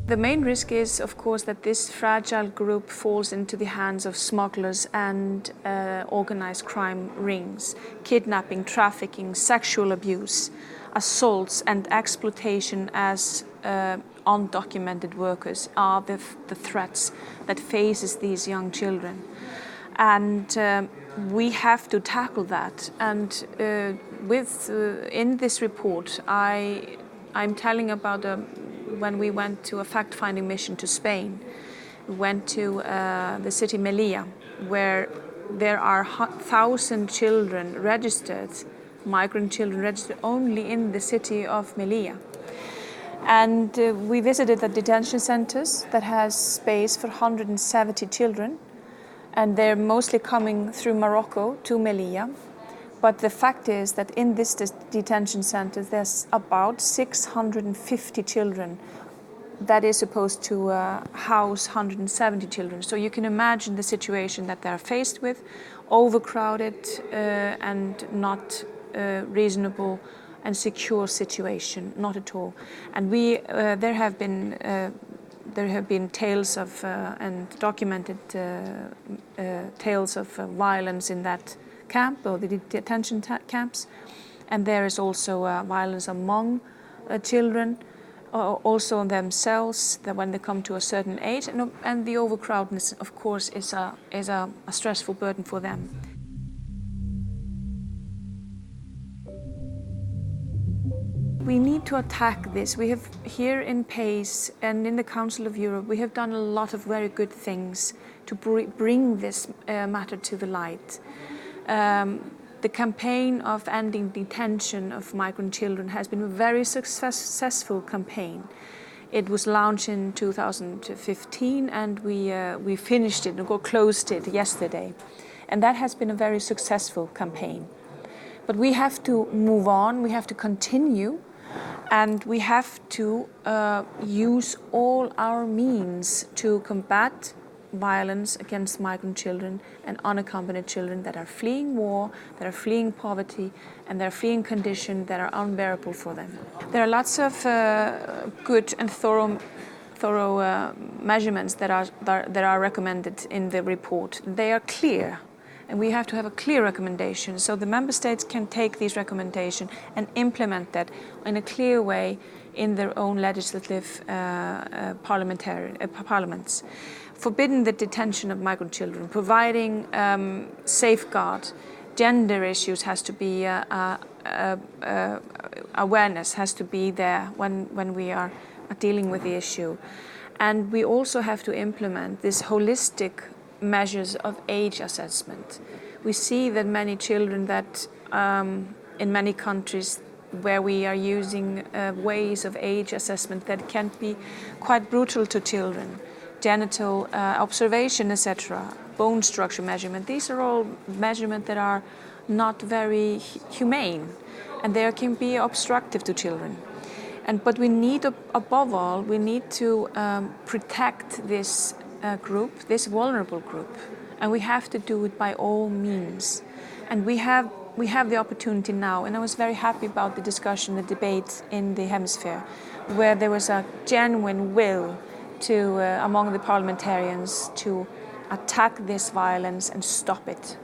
The main risk is, of course, that this fragile group falls into the hands of smugglers and organized crime rings. Kidnapping, trafficking, sexual abuse, assaults and exploitation as undocumented workers are the threats that faces these young children. And we have to tackle that. And in this report, I'm telling about when we went to a fact-finding mission to Spain. We went to the city Melilla, where there are 1,000 children registered, migrant children registered only in the city of Melilla. And we visited the detention centers that has space for 170 children, and they're mostly coming through Morocco to Melilla. But the fact is that in this detention center, there's about 650 children that is supposed to house 170 children. So you can imagine the situation that they're faced with, overcrowded and not reasonable and secure situation, not at all. And there have been tales of and documented tales of violence in that camp or the detention camps, and there is also violence among children, also on themselves, that when they come to a certain age, and the overcrowdedness, of course, is a stressful burden for them. We need to attack this. We have here in PACE and in the Council of Europe, we have done a lot of very good things to bring this matter to the light. The campaign of ending detention of migrant children has been a very successful campaign. It was launched in 2015 and we finished it or closed it yesterday. And that has been a very successful campaign. But we have to move on, we have to continue, and we have to use all our means to combat violence against migrant children and unaccompanied children that are fleeing war, that are fleeing poverty, and they're fleeing conditions that are unbearable for them. There are lots of good and thorough measurements that are recommended in the report. They are clear, and we have to have a clear recommendation so the member states can take these recommendations and implement that in a clear way in their own legislative parliaments. Forbidding the detention of migrant children, providing safeguard, gender issues has to be, awareness has to be there when we are dealing with the issue. And we also have to implement this holistic measures of age assessment. We see that many children that in many countries where we are using ways of age assessment that can be quite brutal to children. Genital observation, etc., bone structure measurement. These are all measurements that are not very humane, and they can be obstructive to children. But we need, above all, we need to protect this group, this vulnerable group, and we have to do it by all means. And we have the opportunity now, and I was very happy about the discussion, the debate in the hemisphere, where there was a genuine will to among the parliamentarians to attack this violence and stop it.